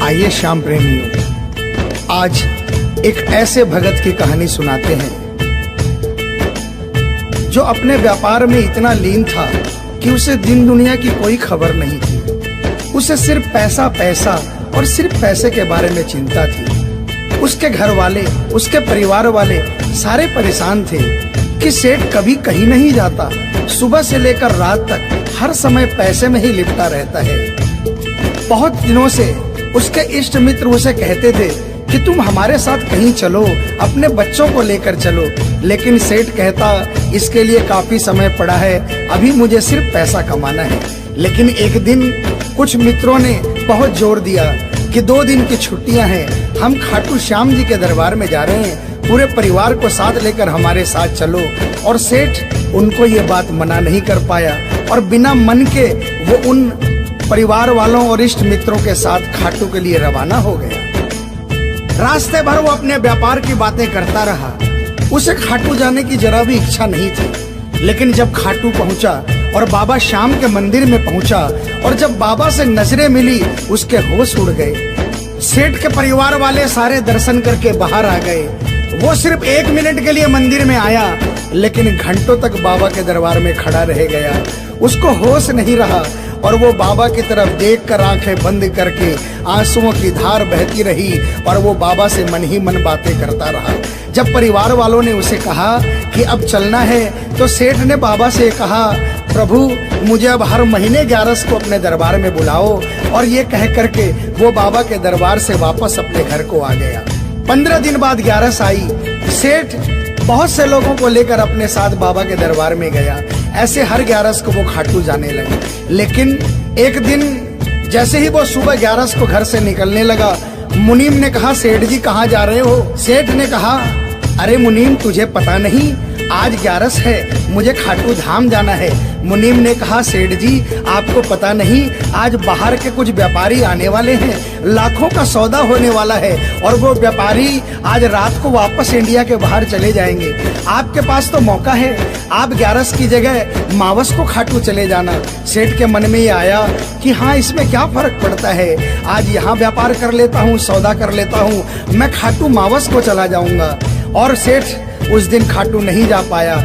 आइए श्याम प्रेमियों, आज एक ऐसे भगत की कहानी सुनाते हैं जो अपने व्यापार में इतना लीन था कि उसे दिन दुनिया की कोई खबर नहीं थी। उसे सिर्फ पैसा पैसा और सिर्फ पैसे के बारे में चिंता थी। उसके घर वाले, उसके परिवार वाले सारे परेशान थे कि सेठ कभी कहीं नहीं जाता, सुबह से लेकर रात तक हर समय पैसे में ही लिपटा रहता है। बहुत दिनों से उसके इष्ट मित्र उसे कहते थे कि तुम हमारे साथ कहीं चलो, अपने बच्चों को लेकर चलो, लेकिन सेठ कहता इसके लिए काफी समय पड़ा है, अभी मुझे सिर्फ पैसा कमाना है। लेकिन एक दिन कुछ मित्रों ने बहुत जोर दिया कि 2 दिन की छुट्टियां हैं, हम खाटू श्याम जी के दरबार में जा रहे हैं, पूरे परिवार को साथ लेकर हमारे साथ चलो। और सेठ उनको ये बात मना नहीं कर पाया और बिना मन के वो उन परिवार वालों और इष्ट मित्रों के साथ खाटू के लिए रवाना हो गया। रास्ते भर वो अपने व्यापार की बातें करता रहा। उसे खाटू जाने की जरा भी इच्छा नहीं थी। लेकिन जब खाटू पहुंचा और बाबा श्याम के मंदिर में पहुंचा और जब बाबा से नजरें मिली, उसके होश उड़ गए। सेठ के परिवार वाले सारे दर्शन करके बाहर आ गए। वो सिर्फ 1 मिनट के लिए मंदिर में आया, लेकिन घंटों तक बाबा के दरबार में खड़ा रह गया। उसको होश नहीं रहा और वो बाबा की तरफ देखकर आंखें बंद करके आंसुओं की धार बहती रही और वो बाबा से मन ही मन बातें करता रहा। जब परिवार वालों ने उसे कहा कि अब चलना है, तो सेठ ने बाबा से कहा, प्रभु मुझे अब हर महीने 11 को अपने दरबार में बुलाओ। और ये कह करके वो बाबा के दरबार से वापस अपने घर को आ गया। 15 दिन बाद 11 आई। सेठ बहुत से लोगों को लेकर अपने साथ बाबा के दरबार में गया। ऐसे हर 11 को वो खाटू जाने लगे। लेकिन एक दिन जैसे ही वो सुबह 11 को घर से निकलने लगा, मुनीम ने कहा, सेठ जी कहाँ जा रहे हो? सेठ ने कहा, अरे मुनीम तुझे पता नहीं, आज 11 है, मुझे खाटू धाम जाना है। मुनीम ने कहा, सेठ जी आपको पता नहीं, आज बाहर के कुछ व्यापारी आने वाले हैं, लाखों का सौदा होने वाला है और वो व्यापारी आज रात को वापस इंडिया के बाहर चले जाएंगे। आपके पास तो मौका है, आप 11 की जगह मावस को खाटू चले जाना। सेठ के मन में ये आया कि हाँ, इसमें क्या फर्क पड़ता है, आज यहाँ व्यापार कर लेता हूँ, सौदा कर लेता हूँ, मैं खाटू मावस को चला जाऊंगा। और सेठ उस दिन खाटू नहीं जा पाया।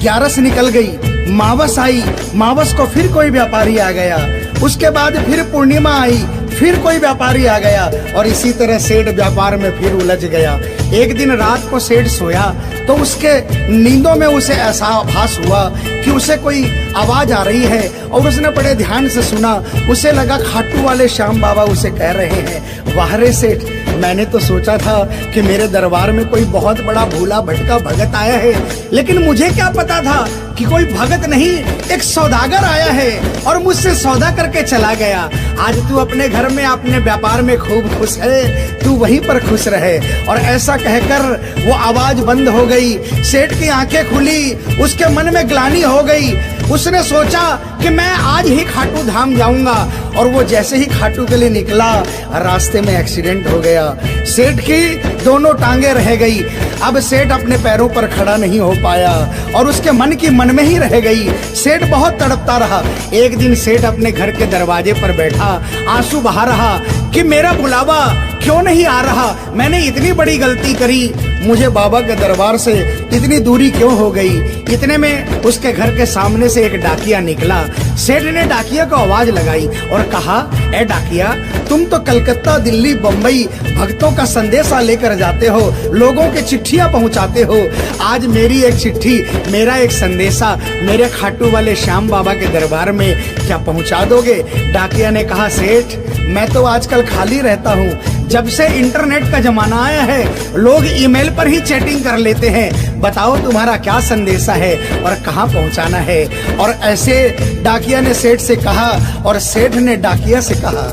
11 निकल गई, मावस आई, मावस को फिर कोई व्यापारी आ गया। उसके बाद फिर पूर्णिमा आई, फिर कोई व्यापारी आ गया और इसी तरह सेठ व्यापार में फिर उलझ गया। एक दिन रात को सेठ सोया तो उसके नींदों में उसे ऐसा आभास हुआ कि उसे कोई आवाज आ रही है और उसने बड़े ध्यान से सुना। उसे लगा खाटू वाले श्याम बाबा उसे कह रहे हैं, वाह रे सेठ, मैंने तो सोचा था कि मेरे दरबार में कोई बहुत बड़ा भूला भटका भगत आया है, लेकिन मुझे क्या पता था कि कोई भगत नहीं, एक सौदागर आया है और मुझसे सौदा करके चला गया। आज तू अपने घर में, अपने व्यापार में खूब खुश है, तू वहीं पर खुश रहे। और ऐसा कहकर वो आवाज बंद हो गई। सेठ की आंखें खुली, उसके मन में ग्लानि हो गई। उसने सोचा कि मैं आज ही खाटू धाम जाऊंगा और वो जैसे ही खाटू के लिए निकला, रास्ते में एक्सीडेंट हो गया। सेठ की दोनों टांगे रह गई। अब सेठ अपने पैरों पर खड़ा नहीं हो पाया और उसके मन की मन में ही रह गई। सेठ बहुत तड़पता रहा। एक दिन सेठ अपने घर के दरवाजे पर बैठा, आंसू बहा रहा कि मेरा बुलावा क्यों नहीं आ रहा, मैंने इतनी बड़ी गलती करी, मुझे बाबा के दरबार से इतनी दूरी क्यों हो गई। इतने में उसके घर के सामने से एक डाकिया निकला। सेठ ने डाकिया को आवाज लगाई और कहा, ए डाकिया, तुम तो कलकत्ता, दिल्ली, बम्बई भक्तों का संदेशा लेकर जाते हो, लोगों के चिट्ठियां पहुंचाते हो। आज मेरी एक चिट्ठी, मेरा एक संदेशा मेरे खाटू वाले श्याम बाबा के दरबार में क्या पहुंचा दोगे? डाकिया ने कहा, सेठ मैं तो आजकल खाली रहता हूँ, जब से इंटरनेट का जमाना आया है लोग ईमेल पर ही चैटिंग कर लेते हैं, बताओ तुम्हारा क्या संदेशा है और कहाँ पहुँचाना है। और ऐसे डाकिया ने सेठ से कहा और सेठ ने डाकिया से कहा।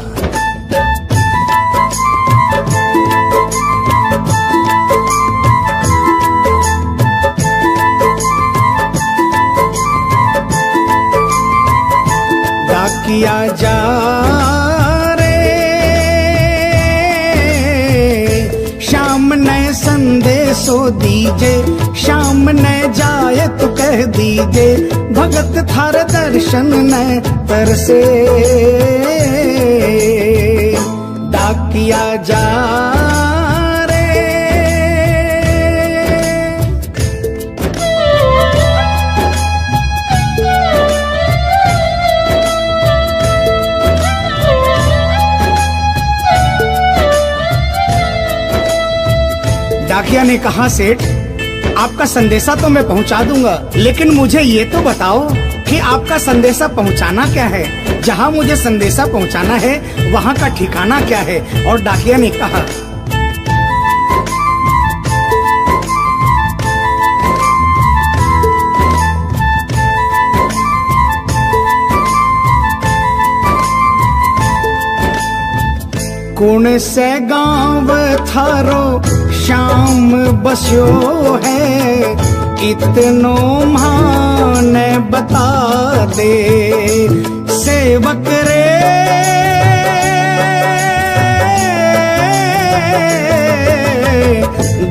डाकिया जा संदेशो दीजे, शाम न जाए तो कह दीजे, भगत थार दर्शन न तरसे। डाकिया डाकिया ने कहा, सेठ आपका संदेशा तो मैं पहुंचा दूंगा, लेकिन मुझे ये तो बताओ कि आपका संदेशा पहुंचाना क्या है। जहां मुझे संदेशा पहुंचाना है वहां का ठिकाना क्या है। और डाकिया ने कहा, कौन से गांव थारो शाम बस्यो है, इतनो माने बता दे सेवक रे।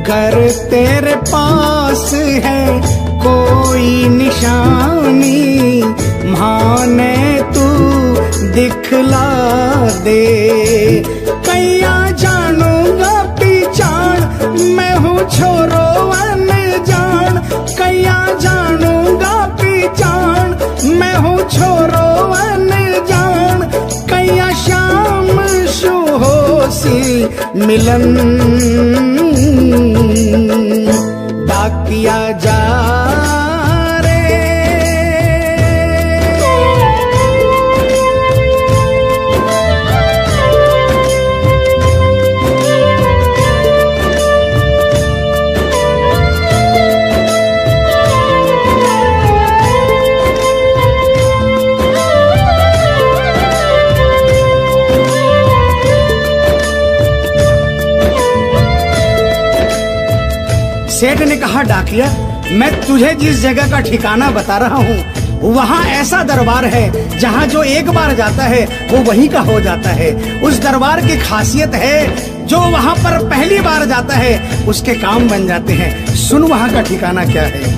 घर तेरे पास है कोई निशानी, माने तू दिखला दे। कैया जानूंगा पहचान, मैं हूँ छोरो अनजान। कैया जानूंगा पहचान, मैं हूँ छोरो अनजान। कैया शाम सुहोसी मिलन, डाकिया जा सेठ ने कहा, डाकिया मैं तुझे जिस जगह का ठिकाना बता रहा हूँ वहाँ ऐसा दरबार है जहाँ जो एक बार जाता है वो वहीं का हो जाता है। उस दरबार की खासियत है जो वहाँ पर पहली बार जाता है उसके काम बन जाते हैं। सुन वहाँ का ठिकाना क्या है।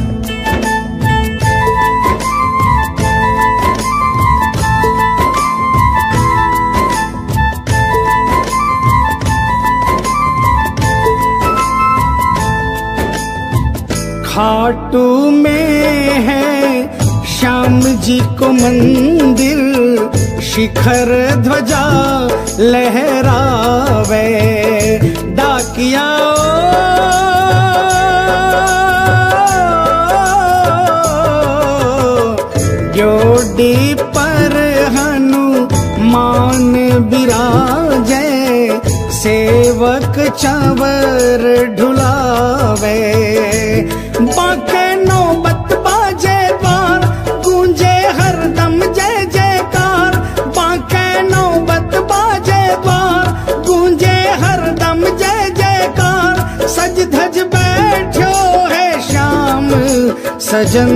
खाटू में है श्याम जी को मंदिर, शिखर ध्वजा लहरावे। डाकिया जोड़ी पर हनुमान बिराजे, सेवक चावर ढुलावे। बाके नौबत बाजे द्वार, गूंजे हरदम जय जयकार। बाके नौबत बाजे द्वार, गूंजे हरदम जय जयकार। सज धज बैठो है श्याम सजन,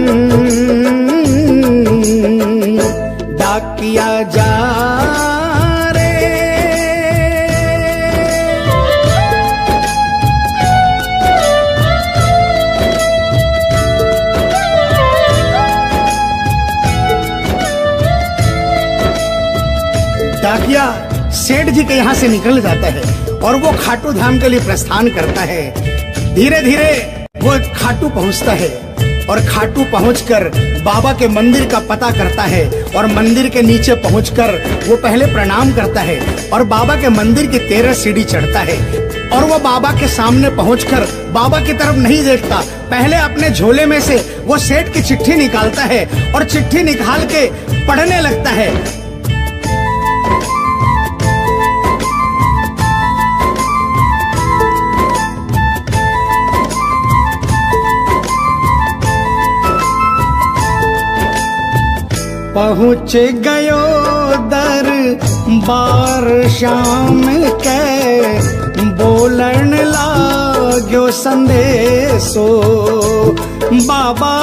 डाकिया जा डाकिया सेठ जी के यहाँ से निकल जाता है और वो खाटू धाम के लिए प्रस्थान करता है। धीरे धीरे वो खाटू पहुँचता है और खाटू पहुंचकर बाबा के मंदिर का पता करता है और मंदिर के नीचे पहुंचकर वो पहले प्रणाम करता है और बाबा के मंदिर की 13 सीढ़ी चढ़ता है। और वो बाबा के सामने पहुंचकर बाबा की तरफ नहीं देखता, पहले अपने झोले में से वो सेठ की चिट्ठी निकालता है और चिट्ठी निकाल के पढ़ने लगता है। पहुँच गयो दरबार श्याम के, बोलन लाग्यो संदेशो। बाबा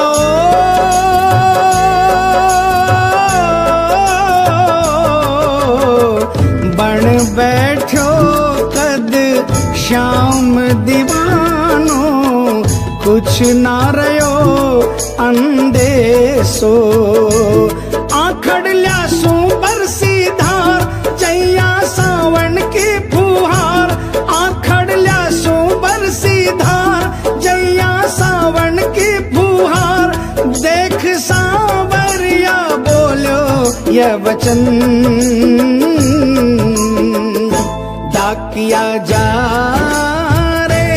बन बैठो कद श्याम दीवानो, कुछ ना रयो अंदेशो। आखड़ ल्यासू बरसी धार, जैया सावन की फुहार। आखड़ ल्यासू बरसी धार, जैया सावन की फुहार। देख सांवरिया बोलो ये वचन, डाकिया जा रे।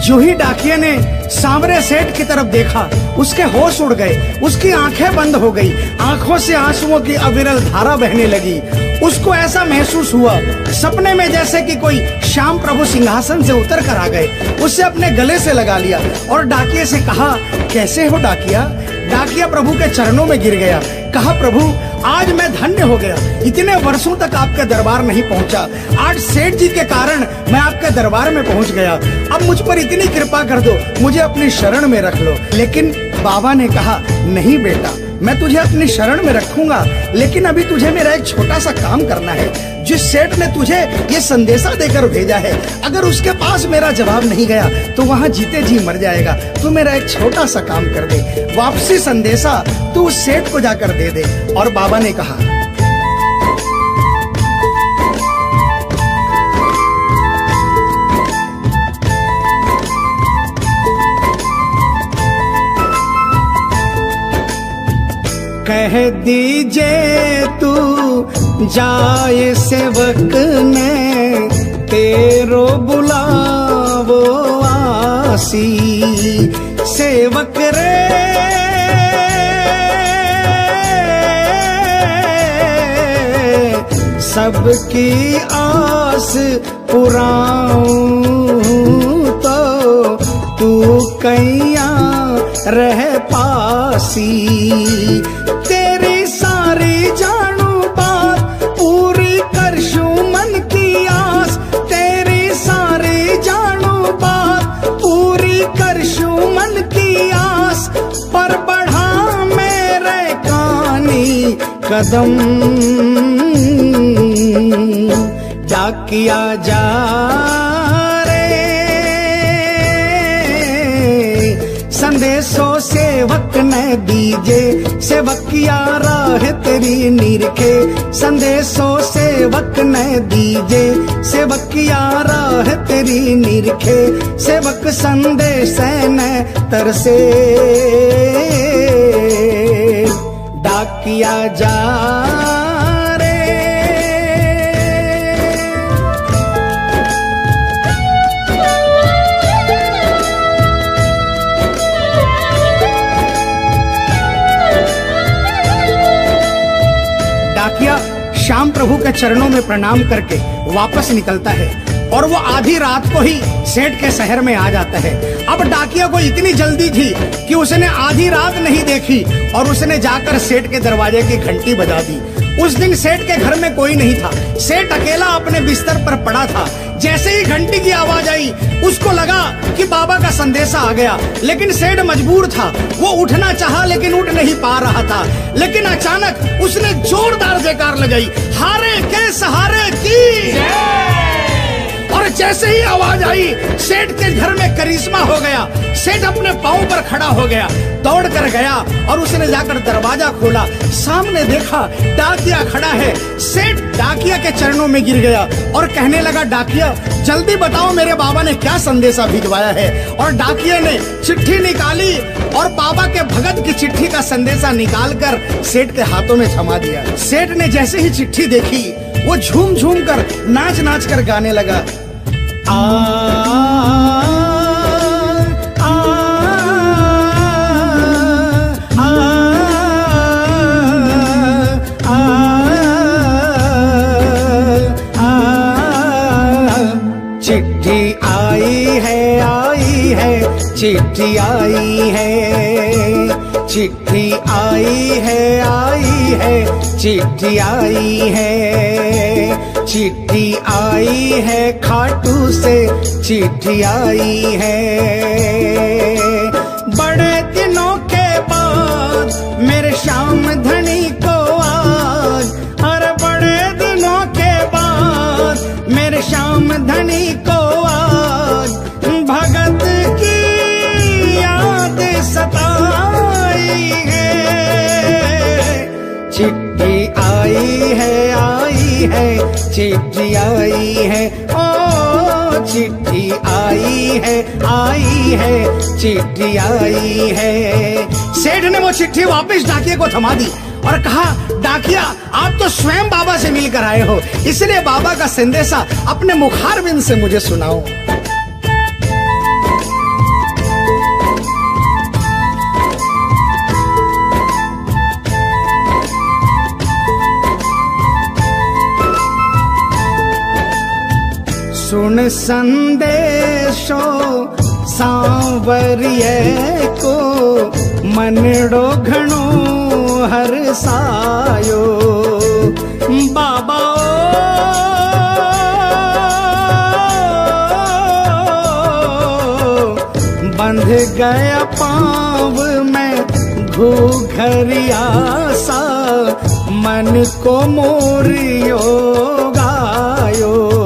जो ही डाकिया ने सांवरे सेठ की तरफ देखा, उसके होश उड़ गए, उसकी आंखें बंद हो गई, आंखों से आंसुओं की अविरल धारा बहने लगी। उसको ऐसा महसूस हुआ सपने में जैसे कि कोई श्याम प्रभु सिंहासन से उतर कर आ गए। उससे अपने गले से लगा लिया और डाकिये से कहा, कैसे हो डाकिया? डाकिया प्रभु के चरणों में गिर गया, कहा, प्रभु आज मैं धन्य हो गया, इतने वर्षों तक आपके दरबार नहीं पहुंचा, आज सेठ जी के कारण मैं आपके दरबार में पहुंच गया। अब मुझ पर इतनी कृपा कर दो, मुझे अपनी शरण में रख लो। लेकिन बाबा ने कहा, नहीं बेटा, मैं तुझे अपनी शरण में रखूंगा, लेकिन अभी तुझे मेरा एक छोटा सा काम करना है। जिस सेठ ने तुझे ये संदेशा देकर भेजा है, अगर उसके पास मेरा जवाब नहीं गया तो वहाँ जीते जी मर जाएगा। तू मेरा एक छोटा सा काम कर दे, वापसी संदेशा तू उस सेठ को जाकर दे दे। और बाबा ने कहा, कह दीजिए तू जाए सेवक ने तेरो बुलावो आसी। सेवक रे सबकी आस पुराऊं तो तू कैया रह पासी। तेरी सारी जानू बात पूरी करशू मन की आस, तेरी सारी जानू बात पूरी करशू मन की आस। पर बढ़ा मेरे कानी कदम डाकिया जा संदेशो सेवक ने दीजे, सेवकिया राह तेरी निरखे। संदेशो सेवक ने दीजे, सेवकिया राह तेरी निरखे। सेवक संदेश न तरसे डाकिया जा डाकिया श्याम प्रभु के चरणों में प्रणाम करके वापस निकलता है और वो आधी रात को ही सेठ के शहर में आ जाता है। अब डाकिया को इतनी जल्दी थी कि उसने आधी रात नहीं देखी और उसने जाकर सेठ के दरवाजे की घंटी बजा दी। उस दिन सेठ के घर में कोई नहीं था, सेठ अकेला अपने बिस्तर पर पड़ा था। जैसे ही घंटी की आवाज आई उसको लगा कि बाबा का संदेशा आ गया, लेकिन सेठ मजबूर था, वो उठना चाहा लेकिन उठ नहीं पा रहा था। लेकिन अचानक उसने जोरदार जयकार लगाई, हारे के सहारे की। और जैसे ही आवाज आई सेठ के घर में करिश्मा हो गया। सेठ अपने पांव पर खड़ा हो गया, दौड़ कर गया और उसने जाकर दरवाजा खोला। सामने देखा डाकिया खड़ा है। सेठ डाकिया के चरणों में गिर गया और कहने लगा, डाकिया जल्दी बताओ मेरे बाबा ने क्या संदेशा भिजवाया है। और डाकिया ने चिट्ठी निकाली और बाबा के भगत की चिट्ठी का संदेशा निकालकर सेठ के हाथों में थमा दिया। सेठ ने जैसे ही चिट्ठी देखी वो झूम झूम कर नाच नाच कर गाने लगा, आ, आ, आ, आ, आ, चिट्ठी आई है, चिट्ठी आई है, चिट्ठी आई है, चिट्ठी आई है, चिट्ठी आई है, खाटू से चिट्ठी आई है। बड़े दिनों के बाद मेरे श्याम धनी को आज, अरे बड़े दिनों के बाद मेरे श्याम धनी को आज भगत की याद सताई है। चिट्ठी आई है, चिट्ठी आई है, ओ चिट्ठी आई है, चिट्ठी आई है। सेठ ने वो चिट्ठी वापस डाकिया को थमा दी और कहा, डाकिया आप तो स्वयं बाबा से मिलकर आए हो, इसलिए बाबा का संदेशा अपने मुखारबिंद से मुझे सुनाओ। गुण संदेशो सांवरिये को मनड़ो घणो हरसायो। बाबा बंध गया पाँव में घूघरिया सा, मन को मोरियो गायो।